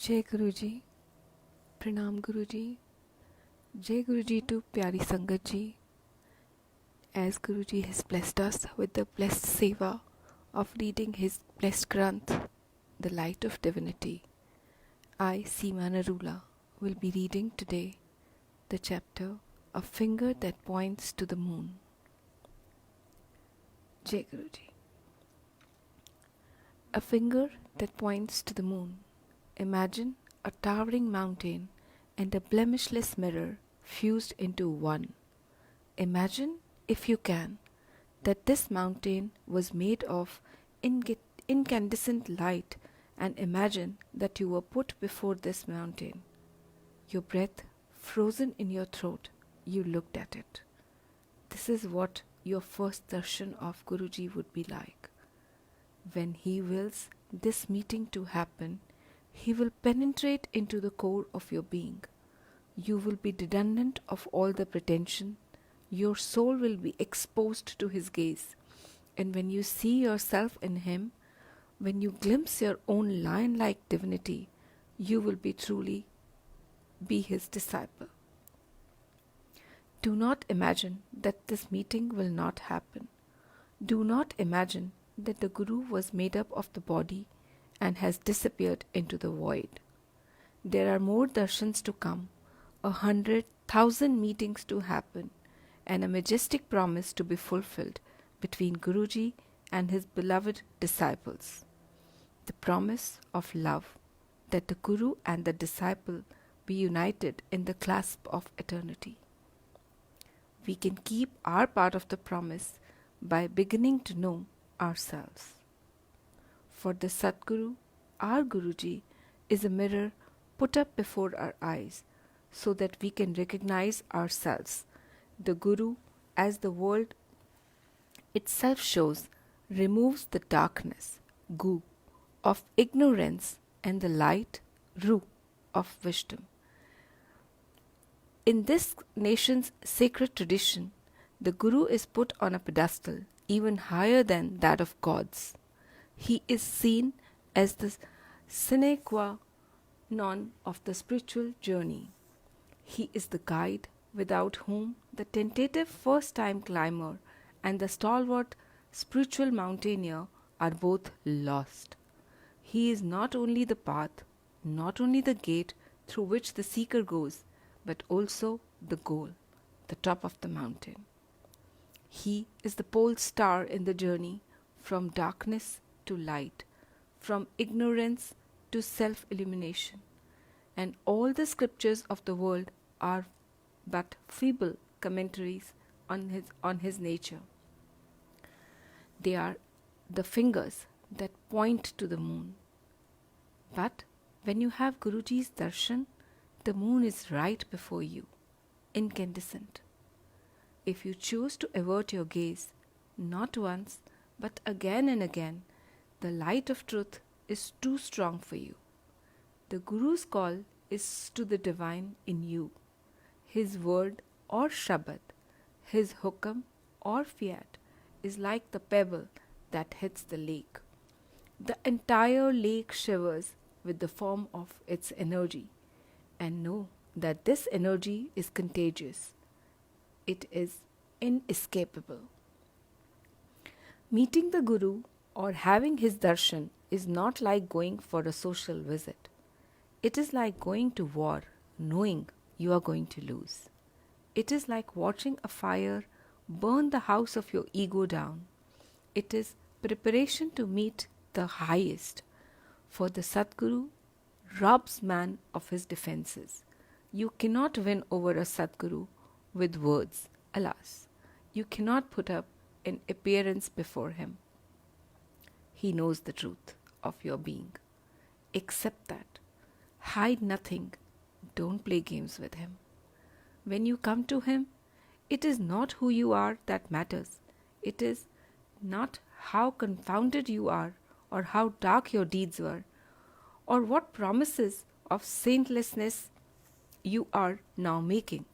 जय गुरु जी, प्रणाम गुरु जी, जय गुरु जी to प्यारी संगत जी. As Guruji has blessed us with the blessed seva of reading his blessed Granth, the light of divinity, I, Seema narula, will be reading today the chapter A Finger That Points to the Moon. Jai Guruji. A finger that points to the moon. Imagine a towering mountain and a blemishless mirror fused into one. Imagine, if you can, that this mountain was made of incandescent light, and imagine that you were put before this mountain. Your breath frozen in your throat, you looked at it. This is what your first darshan of Guruji would be like. When he wills this meeting to happen, he will penetrate into the core of your being. You will be redundant of all the pretension. Your soul will be exposed to his gaze. And when you see yourself in him, when you glimpse your own lion-like divinity, you will be truly be his disciple. Do not imagine that this meeting will not happen. Do not imagine that the Guru was made up of the body and has disappeared into the void. There are more darshans to come, 100,000 meetings to happen, and a majestic promise to be fulfilled between Guruji and his beloved disciples. The promise of love, that the Guru and the disciple be united in the clasp of eternity. We can keep our part of the promise by beginning to know ourselves. For the Satguru, our Guruji, is a mirror put up before our eyes so that we can recognize ourselves. The Guru, as the world itself shows, removes the darkness, gu, of ignorance and the light, ru, of wisdom. In this nation's sacred tradition, the Guru is put on a pedestal even higher than that of gods. He is seen as the sine qua non of the spiritual journey. He is the guide without whom the tentative first-time climber and the stalwart spiritual mountaineer are both lost. He is not only the path, not only the gate through which the seeker goes, but also the goal, the top of the mountain. He is the pole star in the journey from darkness to light, from ignorance to self-illumination, and all the scriptures of the world are but feeble commentaries on his nature. They are the fingers that point to the moon. But when you have Guruji's darshan, the moon is right before you, incandescent. If you choose to avert your gaze, not once, but again and again, the light of truth is too strong for you. The Guru's call is to the divine in you. His word or Shabad, his hukam or fiat is like the pebble that hits the lake. The entire lake shivers with the form of its energy, and know that this energy is contagious. It is inescapable. Meeting the Guru or having his darshan is not like going for a social visit. It is like going to war, knowing you are going to lose. It is like watching a fire burn the house of your ego down. It is preparation to meet the highest. For the Satguru robs man of his defenses. You cannot win over a Satguru with words, alas. You cannot put up an appearance before him. He knows the truth of your being. Accept that. Hide nothing. Don't play games with him. When you come to him, it is not who you are that matters. It is not how confounded you are, or how dark your deeds were, or what promises of saintlessness you are now making.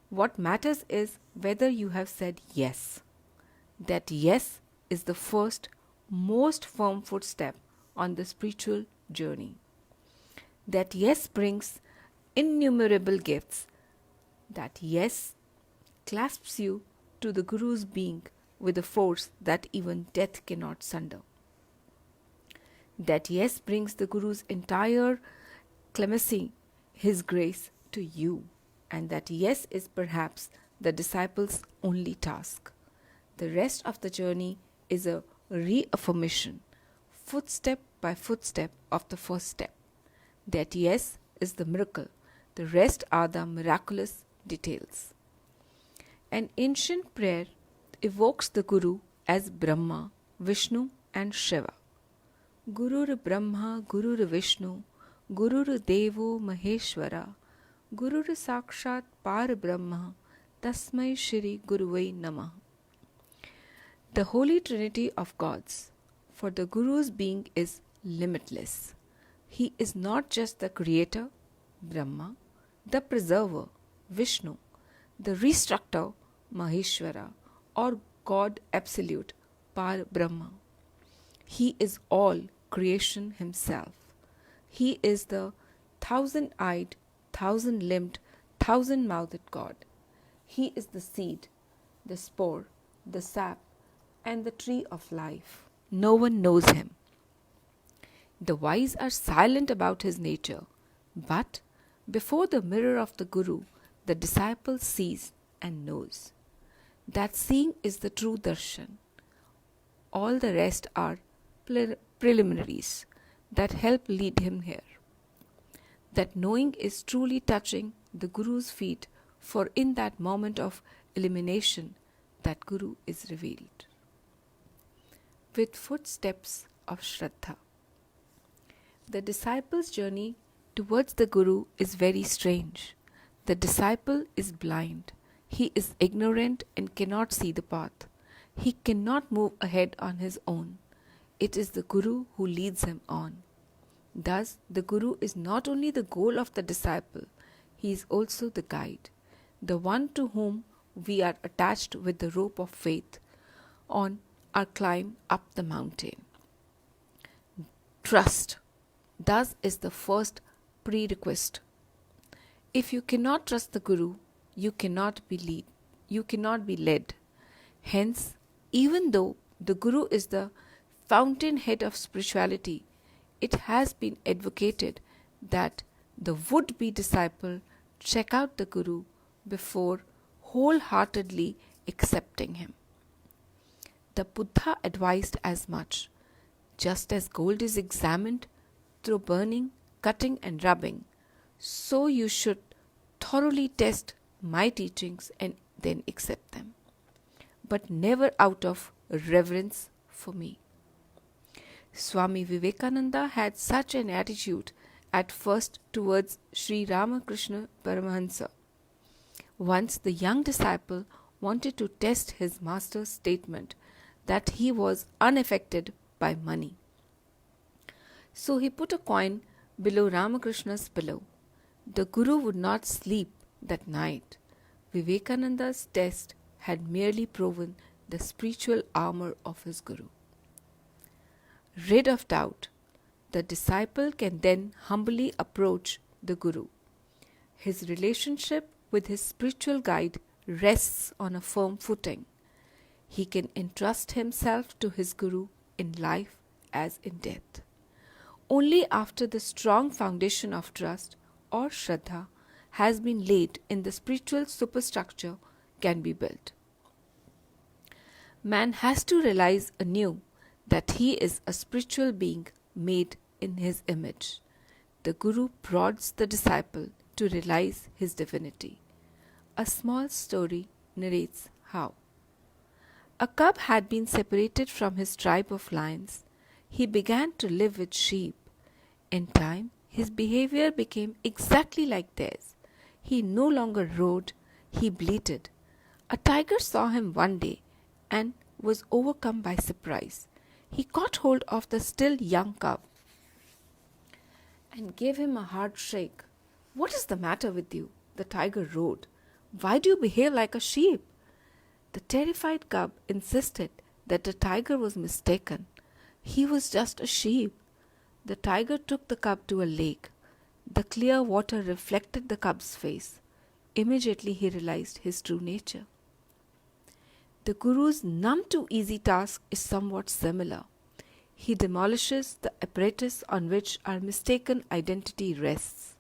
What matters is whether you have said yes. That yes is the first, most firm footstep on the spiritual journey. That yes brings innumerable gifts. That yes clasps you to the Guru's being with a force that even death cannot sunder. That yes brings the Guru's entire clemency, his grace to you, and that yes is perhaps the disciple's only task. The rest of the journey is a reaffirmation, footstep by footstep of the first step. That yes is the miracle, the rest are the miraculous details. An ancient prayer evokes the Guru as Brahma, Vishnu, and Shiva. Gurur Brahma, Gurur Vishnu, Gurur Devo Maheshwara, Gurur Sakshat Par Brahma, Tasmai Shri Guruvai Namah. The Holy Trinity of Gods, for the Guru's being is limitless. He is not just the creator, Brahma, the preserver, Vishnu, the restructor, Maheshwara, or God Absolute, Par Brahma. He is all creation himself. He is the thousand-eyed, thousand-limbed, thousand-mouthed God. He is the seed, the spore, the sap, and the tree of life. No one knows him. The wise are silent about his nature, but before the mirror of the Guru, the disciple sees and knows. That seeing is the true darshan. All the rest are preliminaries that help lead him here. That knowing is truly touching the Guru's feet, for in that moment of illumination, that Guru is revealed. With footsteps of Shraddha. The disciple's journey towards the Guru is very strange. The disciple is blind. He is ignorant and cannot see the path. He cannot move ahead on his own. It is the Guru who leads him on. Thus, the Guru is not only the goal of the disciple, he is also the guide, the one to whom we are attached with the rope of faith on our climb up the mountain. Trust, thus, is the first prerequisite. If you cannot trust the Guru, you cannot be led. Hence, even though the Guru is the fountainhead of spirituality, it has been advocated that the would-be disciple check out the Guru before wholeheartedly accepting him. The Buddha advised as much. Just as gold is examined through burning, cutting and rubbing, so you should thoroughly test my teachings and then accept them, but never out of reverence for me. Swami Vivekananda had such an attitude at first towards Sri Ramakrishna Paramahansa. Once the young disciple wanted to test his master's statement that he was unaffected by money. So he put a coin below Ramakrishna's pillow. The Guru would not sleep that night. Vivekananda's test had merely proven the spiritual armor of his Guru. Rid of doubt, the disciple can then humbly approach the Guru. His relationship with his spiritual guide rests on a firm footing. He can entrust himself to his Guru in life as in death. Only after the strong foundation of trust or Shraddha has been laid in the spiritual superstructure can be built. Man has to realize anew that he is a spiritual being made in his image. The Guru prods the disciple to realize his divinity. A small story narrates how. A cub had been separated from his tribe of lions. He began to live with sheep. In time, his behavior became exactly like theirs. He no longer roared, he bleated. A tiger saw him one day and was overcome by surprise. He caught hold of the still young cub and gave him a hard shake. "What is the matter with you?" the tiger roared. "Why do you behave like a sheep?" The terrified cub insisted that the tiger was mistaken. He was just a sheep. The tiger took the cub to a lake. The clear water reflected the cub's face. Immediately he realized his true nature. The Guru's none too easy task is somewhat similar. He demolishes the apparatus on which our mistaken identity rests.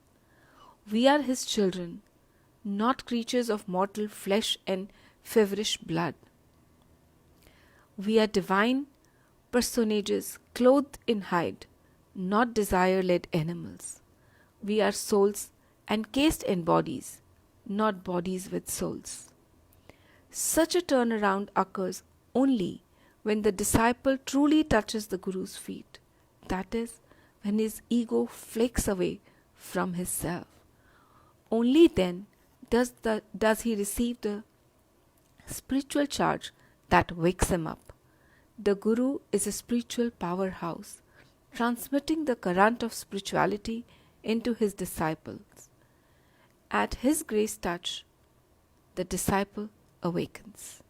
We are his children, not creatures of mortal flesh and feverish blood. We are divine personages clothed in hide, not desire-led animals. We are souls encased in bodies, not bodies with souls. Such a turnaround occurs only when the disciple truly touches the Guru's feet. That is, when his ego flakes away from his self. Only then does he receive the spiritual charge that wakes him up. The Guru is a spiritual powerhouse, transmitting the current of spirituality into his disciples. At his grace touch, the disciple awakens.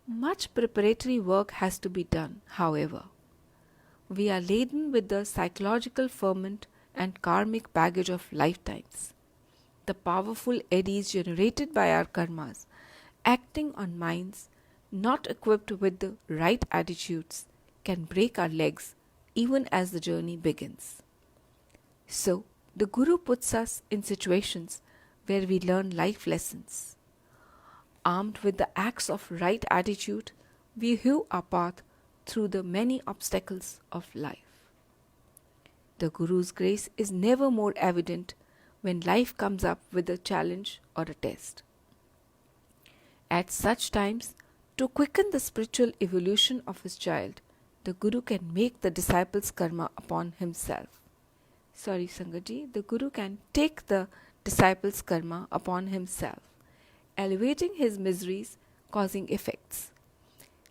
Much preparatory work has to be done, however. We are laden with the psychological ferment and karmic baggage of lifetimes. The powerful eddies generated by our karmas, acting on minds not equipped with the right attitudes, can break our legs even as the journey begins. So, the Guru puts us in situations where we learn life lessons. Armed with the axe of right attitude, we hew our path through the many obstacles of life. The Guru's grace is never more evident when life comes up with a challenge or a test. At such times, to quicken the spiritual evolution of his child, the Guru can make the disciple's karma upon himself. The Guru can take the disciple's karma upon himself, elevating his miseries, causing effects.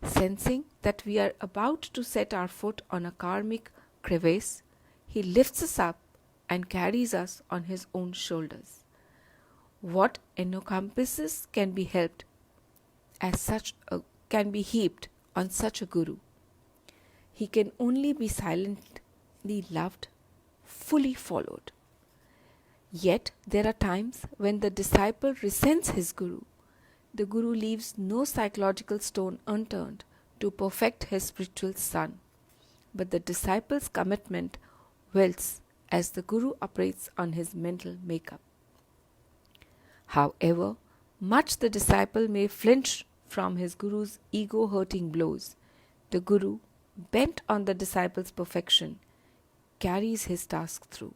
Sensing that we are about to set our foot on a karmic crevasse, he lifts us up and carries us on his own shoulders. What encompasses can be helped can be heaped on such a Guru. He can only be silently loved, fully followed. Yet there are times when the disciple resents his Guru. The Guru leaves no psychological stone unturned to perfect his spiritual son. But the disciple's commitment wilts as the Guru operates on his mental makeup. However much the disciple may flinch from his Guru's ego-hurting blows, the Guru, bent on the disciple's perfection, carries his task through.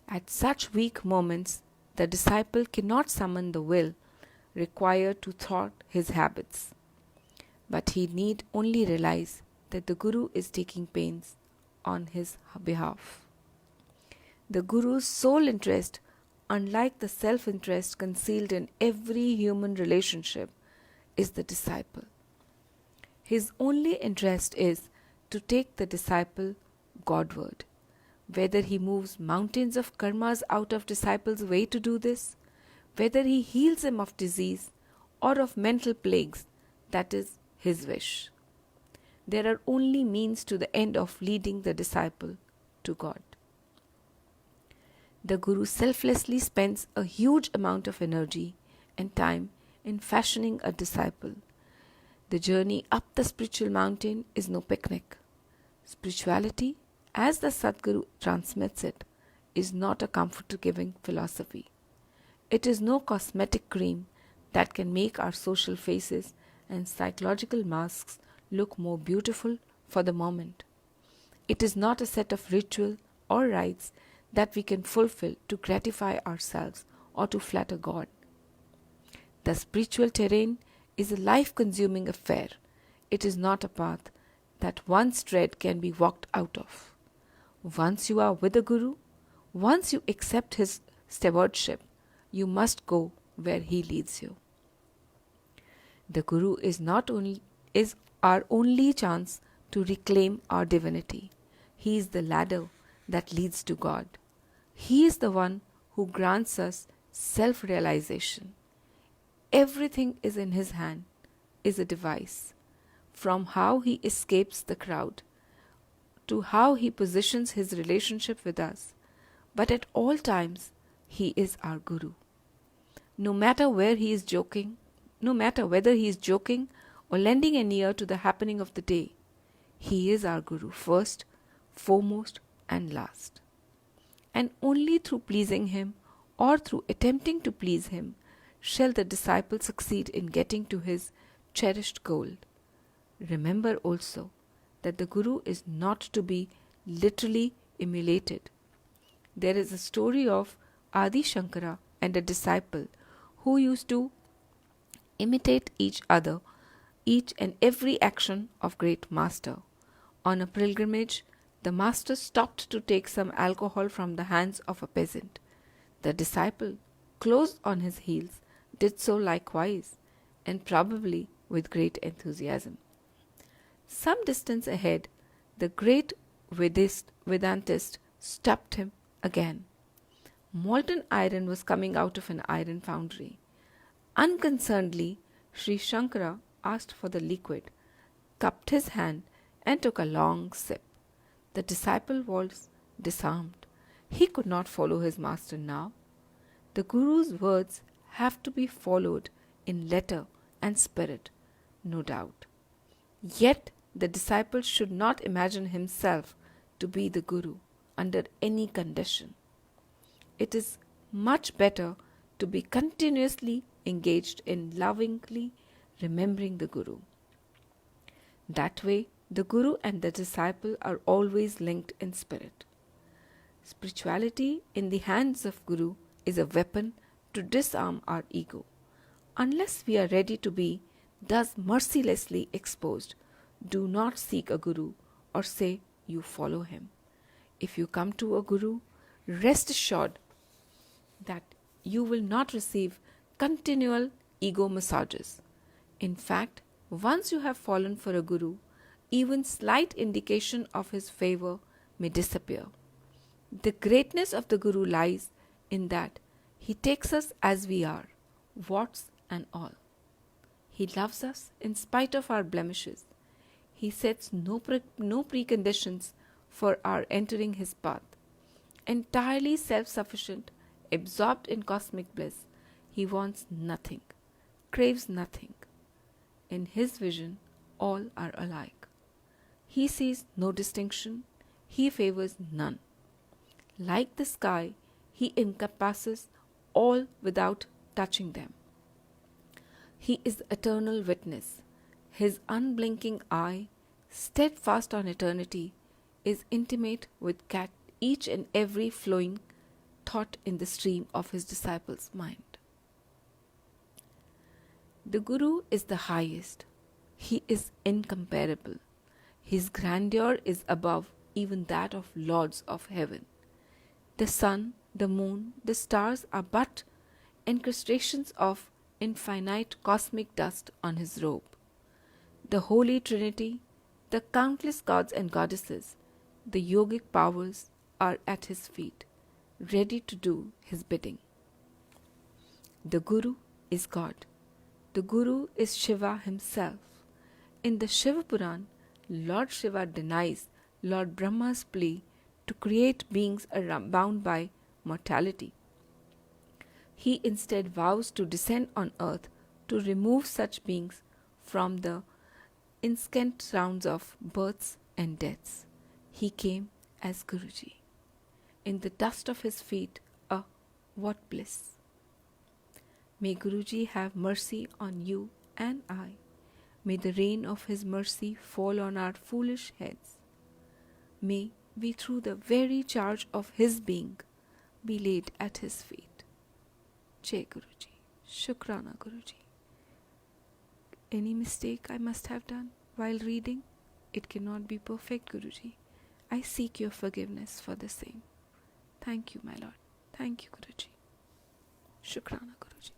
At such weak moments, the disciple cannot summon the will required to thwart his habits. But he need only realize that the Guru is taking pains on his behalf. The Guru's sole interest, unlike the self-interest concealed in every human relationship, is the disciple. His only interest is to take the disciple Godward. Whether he moves mountains of karmas out of disciple's way to do this, whether he heals him of disease or of mental plagues, that is his wish. There are only means to the end of leading the disciple to God. The Guru selflessly spends a huge amount of energy and time in fashioning a disciple. The journey up the spiritual mountain is no picnic. Spirituality, as the Sadguru transmits it, is not a comfort-giving philosophy. It is no cosmetic cream that can make our social faces and psychological masks look more beautiful for the moment. It is not a set of ritual or rites that we can fulfill to gratify ourselves or to flatter God. The spiritual terrain is a life-consuming affair. It is not a path that one's tread can be walked out of. Once you are with the Guru, once you accept his stewardship, you must go where he leads you. The Guru is our only chance to reclaim our divinity. He is the ladder that leads to God. He is the one who grants us self-realization. Everything is in his hand, is a device. From how he escapes the crowd, to how he positions his relationship with us, but at all times he is our Guru. No matter where he is joking, no matter whether he is joking or lending an ear to the happening of the day, he is our Guru first, foremost and last. And only through pleasing him or through attempting to please him shall the disciple succeed in getting to his cherished goal. Remember also that the Guru is not to be literally emulated. There is a story of Adi Shankara and a disciple who used to imitate each other, each and every action of great master. On a pilgrimage, the master stopped to take some alcohol from the hands of a peasant. The disciple, close on his heels, did so likewise, and probably with great enthusiasm. Some distance ahead, the great Vedantist stopped him again. Molten iron was coming out of an iron foundry. Unconcernedly, Sri Shankara asked for the liquid, cupped his hand, and took a long sip. The disciple was disarmed. He could not follow his master now. The Guru's words have to be followed in letter and spirit, no doubt. Yet the disciple should not imagine himself to be the Guru under any condition. It is much better to be continuously engaged in lovingly remembering the Guru. That way, the Guru and the disciple are always linked in spirit. Spirituality in the hands of Guru is a weapon to disarm our ego. Unless we are ready to be thus mercilessly exposed, do not seek a Guru or say you follow him. If you come to a Guru, rest assured that you will not receive continual ego massages. In fact, once you have fallen for a Guru, even slight indication of his favor may disappear. The greatness of the Guru lies in that he takes us as we are, warts and all. He loves us in spite of our blemishes. He sets no preconditions for our entering his path. Entirely self-sufficient, absorbed in cosmic bliss, he wants nothing, craves nothing. In his vision, all are alike. He sees no distinction, he favors none. Like the sky, he encompasses all without touching them. He is the eternal witness. His unblinking eye, steadfast on eternity, is intimate with each and every flowing thought in the stream of his disciples' mind. The Guru is the highest. He is incomparable. His grandeur is above even that of lords of heaven. The sun, the moon, the stars are but incrustations of infinite cosmic dust on his robe. The Holy Trinity, the countless gods and goddesses, the yogic powers are at his feet, ready to do his bidding. The Guru is God. The Guru is Shiva himself. In the Shiva Puran, Lord Shiva denies Lord Brahma's plea to create beings bound by mortality. He instead vows to descend on earth to remove such beings from the instant rounds of births and deaths. He came as Guruji. In the dust of his feet, what bliss! May Guruji have mercy on you and I. May the rain of his mercy fall on our foolish heads. May we, through the very charge of his being, be laid at his feet. Jai Guruji. Shukrana Guruji. Any mistake I must have done while reading? It cannot be perfect, Guruji. I seek your forgiveness for the same. Thank you, my Lord. Thank you, Guruji. Shukrana Guruji.